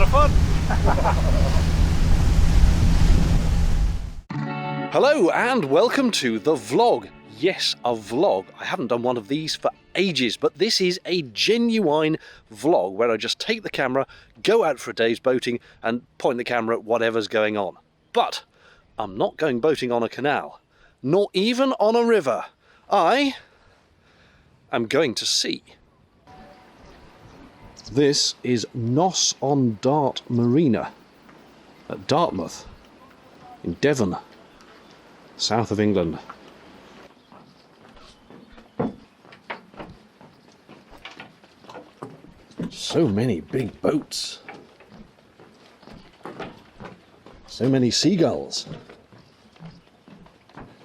of fun. Hello and welcome to the vlog. Yes, a vlog. I haven't done one of these for ages, but this is a genuine vlog where I just take the camera, go out for a day's boating and point the camera at whatever's going on. But I'm not going boating on a canal, nor even on a river. I am going to sea. This is Noss on Dart Marina at Dartmouth in Devon, south of England. So many big boats. So many seagulls.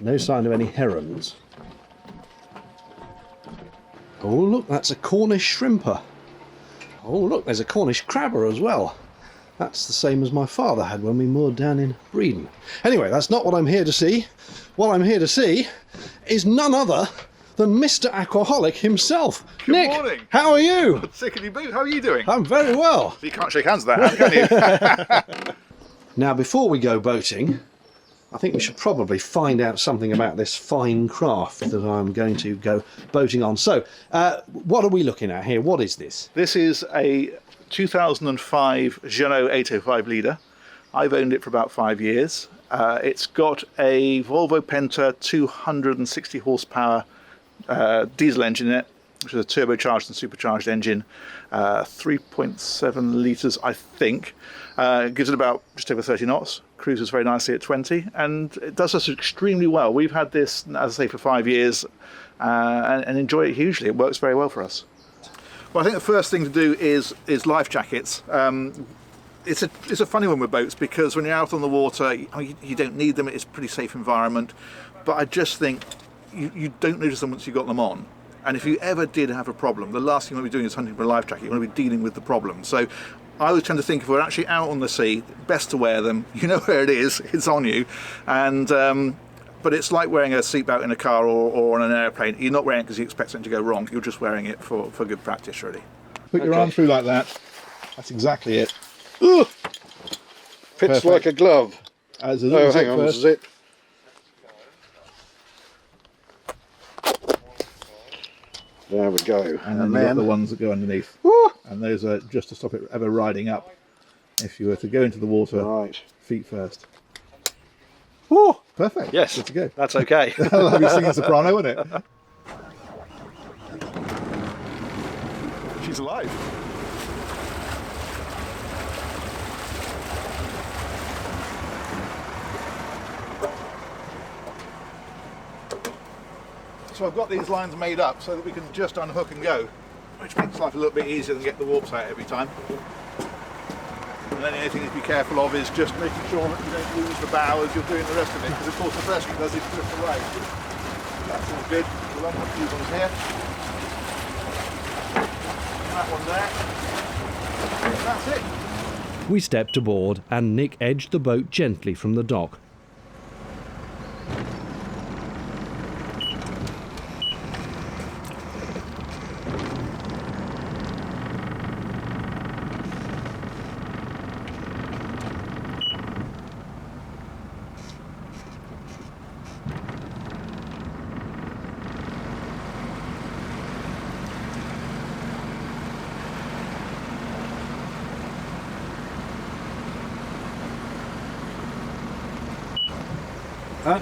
No sign of any herons. Oh look, that's a Cornish shrimper. Oh look, there's a Cornish crabber as well. That's the same as my father had when we moored down in Breedon. Anyway, that's not what I'm here to see. What I'm here to see is none other than Mr. Aquaholic himself. Good Nick, morning. How are you? Sick of your boot. How are you doing? I'm very well. You can't shake hands with that, can you? Now, before we go boating, I think we should probably find out something about this fine craft that I'm going to go boating on. So, what are we looking at here? What is this? This is a 2005 Jeannot 805 leader. I've owned it for about 5 years. It's got a Volvo Penta 260 horsepower diesel engine in it, which is a turbocharged and supercharged engine, 3.7 litres I think. Gives it about just over 30 knots, cruises very nicely at 20, and it does us extremely well. We've had this, as I say, for 5 years and enjoy it hugely. It works very well for us. Well, I think the first thing to do is life jackets. It's a funny one with boats because when you're out on the water, you don't need them. It's a pretty safe environment, but I just think you don't notice them once you've got them on. And if you ever did have a problem, the last thing you want to be doing is hunting for a life jacket. You want to be dealing with the problem. So I always tend to think if we're actually out on the sea, best to wear them. You know where it is, it's on you. And but it's like wearing a seatbelt in a car or on an airplane. You're not wearing it because you expect something to go wrong. You're just wearing it for good practice, really. Put your arm through like that. That's exactly it. Ooh, fits Perfect. like a glove. Oh, hang on, this is it. There we go. And then you've got the ones that go underneath. Woo! And those are just to stop it ever riding up. If you were to go into the water, Right. feet first. Woo! Perfect. Yes, Good to go. that's okay. I'll be singing soprano, won't it? She's alive. So I've got these lines made up so that we can just unhook and go, which makes life a little bit easier than get the warps out every time. And then the only thing to be careful of is just making sure that you don't lose the bow as you're doing the rest of it, because of course the first thing it does is drift away. That's all good. We'll unhook these ones here. That one there. That's it. We stepped aboard and Nick edged the boat gently from the dock.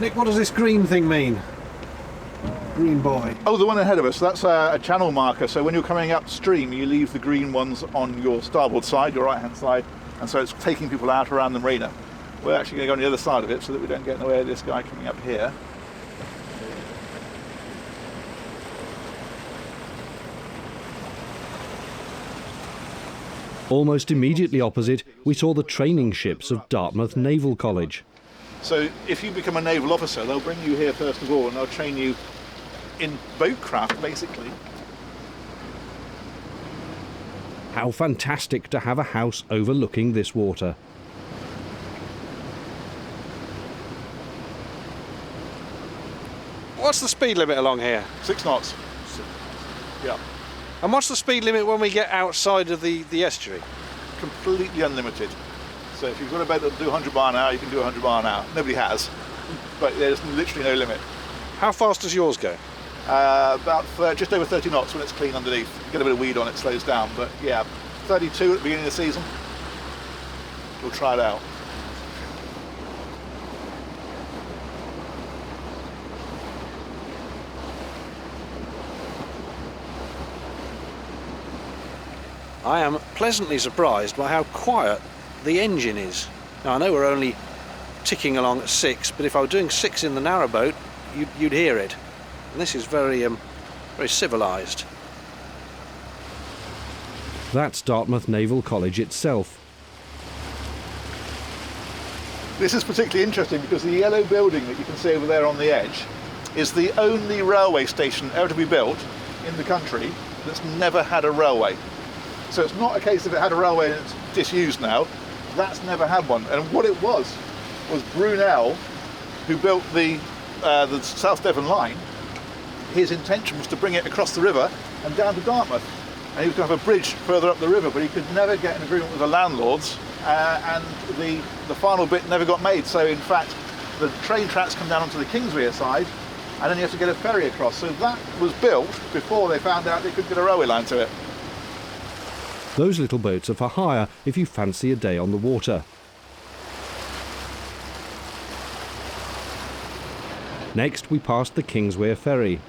Nick, what does this green thing mean? Green boy. Oh, the one ahead of us, that's a channel marker. So when you're coming upstream, you leave the green ones on your starboard side, your right-hand side, and so it's taking people out around the marina. We're actually going to go on the other side of it so that we don't get in the way of this guy coming up here. Almost immediately opposite, we saw the training ships of Dartmouth Naval College. So if you become a naval officer, they'll bring you here first of all and they'll train you in boatcraft, basically. How fantastic to have a house overlooking this water. What's the speed limit along here? 6 knots. Yeah. And what's the speed limit when we get outside of the estuary? completely unlimited. So if you've got a boat that'll do 100 mile an hour, you can do 100 mile an hour. Nobody has, but there's literally no limit. How fast does yours go? About just over 30 knots when it's clean underneath. You get a bit of weed on it, slows down, but yeah, 32 at the beginning of the season. We'll try it out. I am pleasantly surprised by how quiet the engine is. Now I know we're only ticking along at 6, but if I were doing 6 in the narrowboat, you'd hear it. And this is very civilised. That's Dartmouth Naval College itself. This is particularly interesting because the yellow building that you can see over there on the edge is the only railway station ever to be built in the country that's never had a railway. So it's not a case of it had a railway and it's disused now. That's never had one. And what it was Brunel, who built the South Devon line. His intention was to bring it across the river and down to Dartmouth. And he was going to have a bridge further up the river, but he could never get an agreement with the landlords, and the final bit never got made. So in fact, the train tracks come down onto the Kingswear side, and then you have to get a ferry across. So that was built before they found out they could get a railway line to it. Those little boats are for hire if you fancy a day on the water. Next, we passed the Kingswear ferry.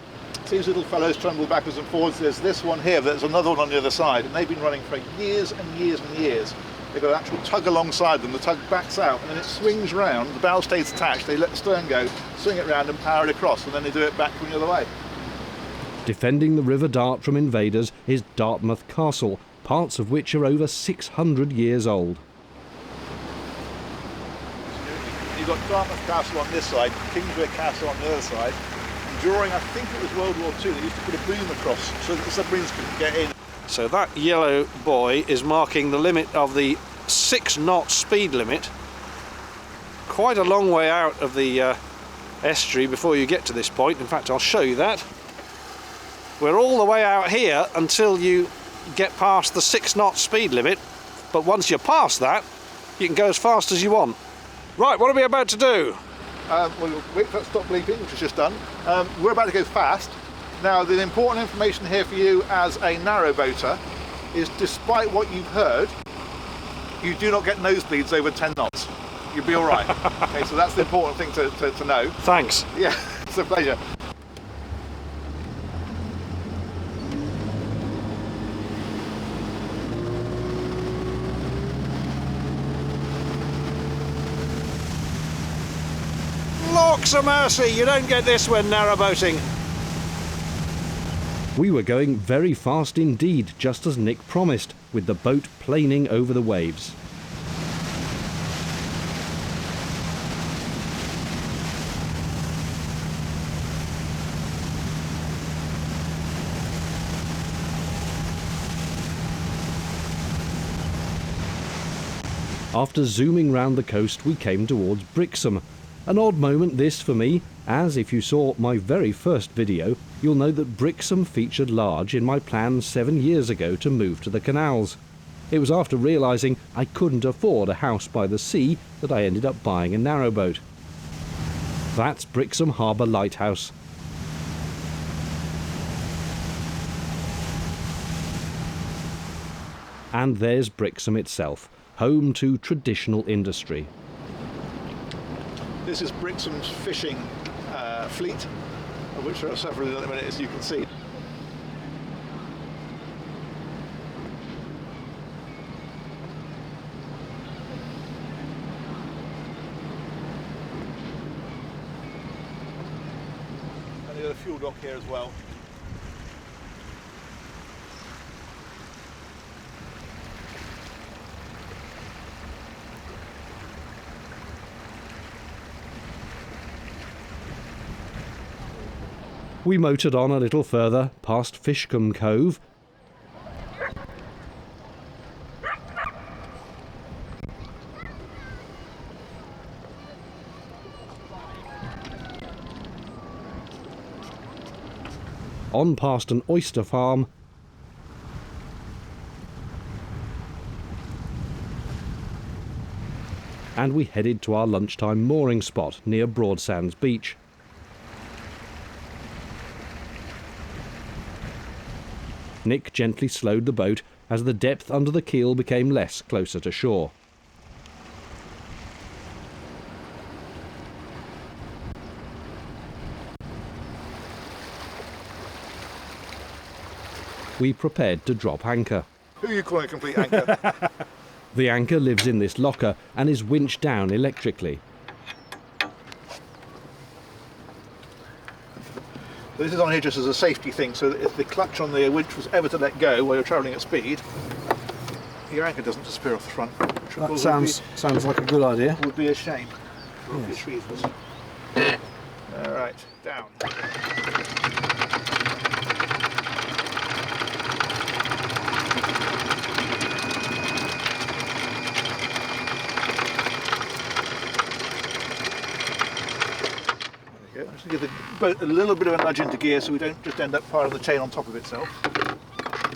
These little fellows trundle backwards and forwards. There's this one here, there's another one on the other side, and they've been running for years and years and years. They've got an actual tug alongside them. The tug backs out, and then it swings round. The bow stays attached. They let the stern go, swing it round, and power it across, and then they do it back from the other way. Defending the River Dart from invaders is Dartmouth Castle, parts of which are over 600 years old. You've got Dartmouth Castle on this side, Kingswear Castle on the other side. And during, I think it was World War II, they used to put a boom across so that the submarines couldn't get in. So that yellow buoy is marking the limit of the 6-knot speed limit. Quite a long way out of the estuary before you get to this point. In fact, I'll show you that. We're all the way out here until you get past the 6-knot speed limit, but once you're past that, you can go as fast as you want. Right, what are we about to do? We'll wait for it to stop bleeping, which is just done. We're about to go fast. Now, the important information here for you as a narrowboater is, despite what you've heard, you do not get nosebleeds over 10 knots. You'll be all right. Okay, so that's the important thing to know. Thanks. Yeah, it's a pleasure. Locks of mercy, you don't get this when narrowboating. We were going very fast indeed, just as Nick promised, with the boat planing over the waves. After zooming round the coast, we came towards Brixham. An odd moment this for me, as if you saw my very first video, you'll know that Brixham featured large in my plans 7 years ago to move to the canals. It was after realising I couldn't afford a house by the sea that I ended up buying a narrowboat. That's Brixham Harbour Lighthouse. And there's Brixham itself, home to traditional industry. This is Brixham's fishing fleet, of which there are several in a minute, as you can see. And you've got a fuel dock here as well. We motored on a little further, past Fishcombe Cove. On past an oyster farm. and we headed to our lunchtime mooring spot near Broadsands Beach. Nick gently slowed the boat as the depth under the keel became less closer to shore. We prepared to drop anchor. Who are you calling a complete anchor? The anchor lives in this locker and is winched down electrically. This is on here just as a safety thing, so that if the clutch on the winch was ever to let go while you're travelling at speed, your anchor doesn't disappear off the front. That sounds like a good idea. Would be a shame for obvious reasons. All right, down. There we go. Just give the boat a little bit of a nudge into gear so we don't just end up piling the chain on top of itself.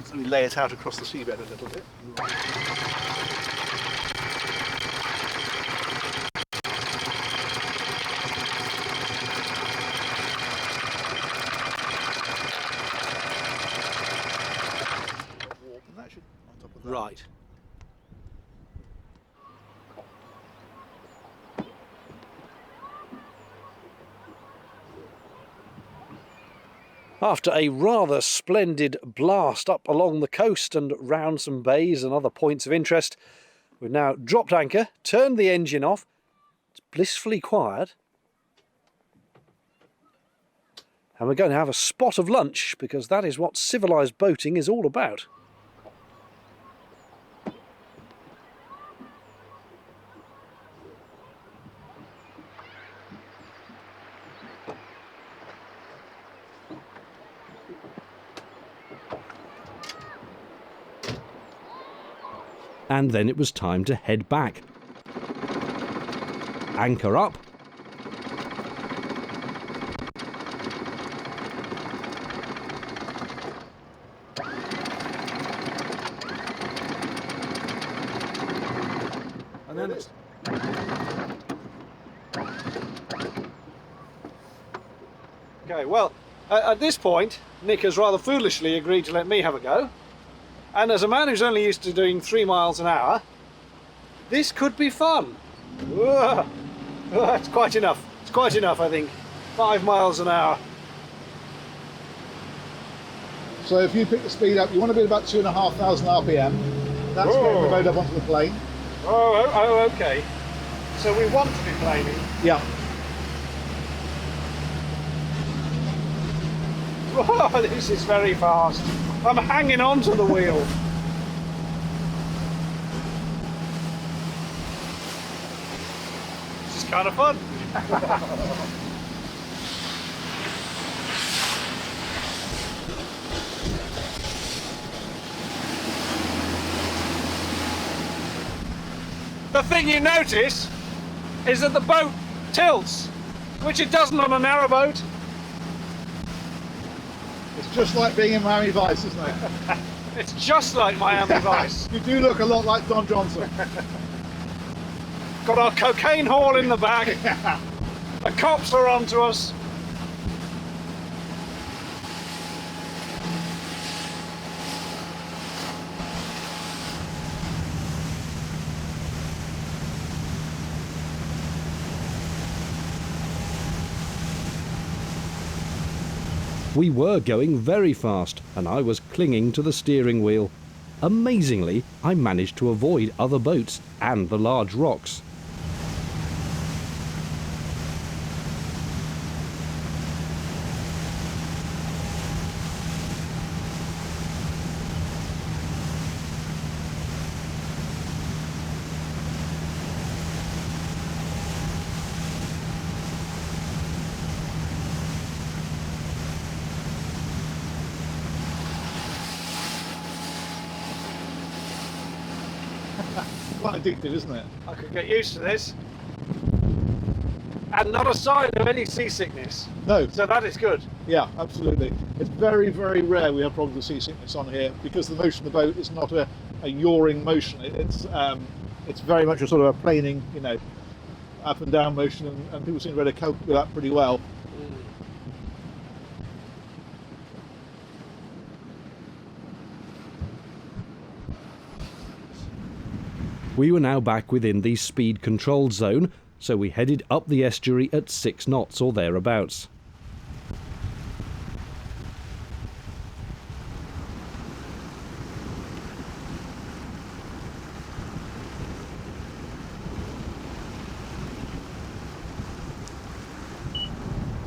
So we lay it out across the seabed a little bit. And that should on top of that. Right. After a rather splendid blast up along the coast and round some bays and other points of interest, we've now dropped anchor, turned the engine off. It's blissfully quiet. And we're going to have a spot of lunch, because that is what civilised boating is all about. And then it was time to head back. Anchor up. And then it's Okay, well, at this point, Nick has rather foolishly agreed to let me have a go. And as a man who's only used to doing 3 miles an hour, this could be fun. It's quite enough. It's quite enough, I think. 5 miles an hour. So if you pick the speed up, you want to be at about 2,500 RPM. That's getting the boat up onto the plane. Oh, okay. So we want to be planing. Yeah. Oh, this is very fast. I'm hanging on to the wheel. This is kind of fun. The thing you notice is that the boat tilts, which it doesn't on a narrowboat. It's just like being in Miami Vice, isn't it? It's just like Miami Vice. You do look a lot like Don Johnson. Got our cocaine haul in the back. The cops are onto us. We were going very fast, and I was clinging to the steering wheel. Amazingly, I managed to avoid other boats and the large rocks. Quite addictive, isn't it? I could get used to this. And not a sign of any seasickness. No. So that is good. Yeah, absolutely. It's very, very rare we have problems with seasickness on here because the motion of the boat is not a yawing motion. It's It's very much a sort of a planing, up and down motion, and people seem to be able to cope with that pretty well. We were now back within the speed controlled zone, so we headed up the estuary at 6 knots or thereabouts.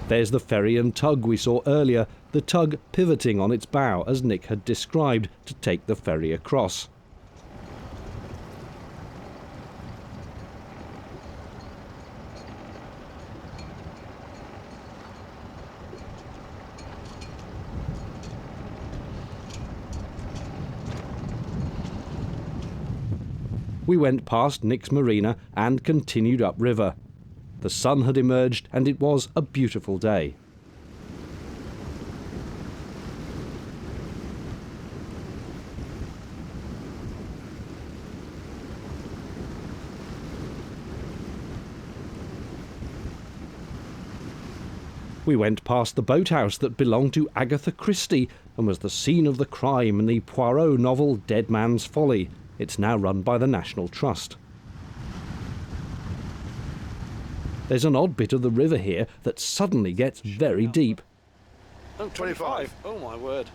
There's the ferry and tug we saw earlier, the tug pivoting on its bow as Nick had described to take the ferry across. We went past Nick's marina and continued upriver. The sun had emerged and it was a beautiful day. We went past the boathouse that belonged to Agatha Christie and was the scene of the crime in the Poirot novel Dead Man's Folly. It's now run by the National Trust. There's an odd bit of the river here that suddenly gets very deep. Oh, 25. Oh my word.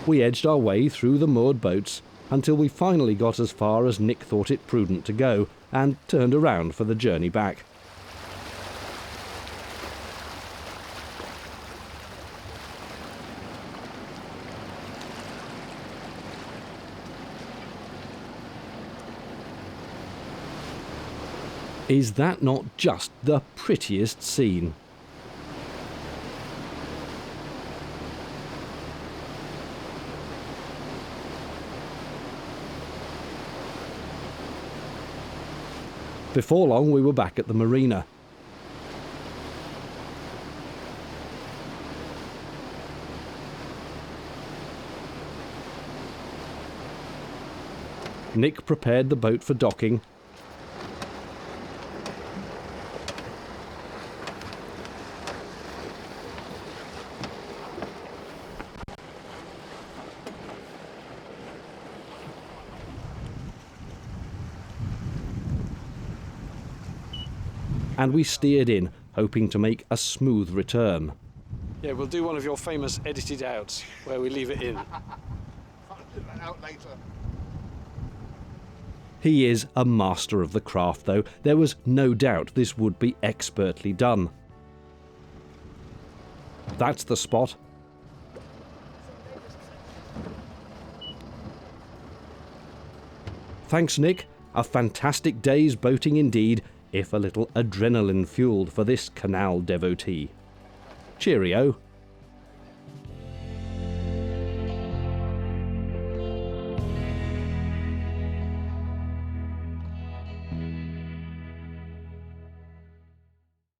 We edged our way through the moored boats until we finally got as far as Nick thought it prudent to go and turned around for the journey back. Is that not just the prettiest scene? Before long we were back at the marina. Nick prepared the boat for docking. And we steered in, hoping to make a smooth return. Yeah, we'll do one of your famous edited outs where we leave it in. Out later. He is a master of the craft, though. There was no doubt this would be expertly done. That's the spot. Thanks, Nick. A fantastic day's boating indeed, if a little adrenaline fueled for this canal devotee. Cheerio.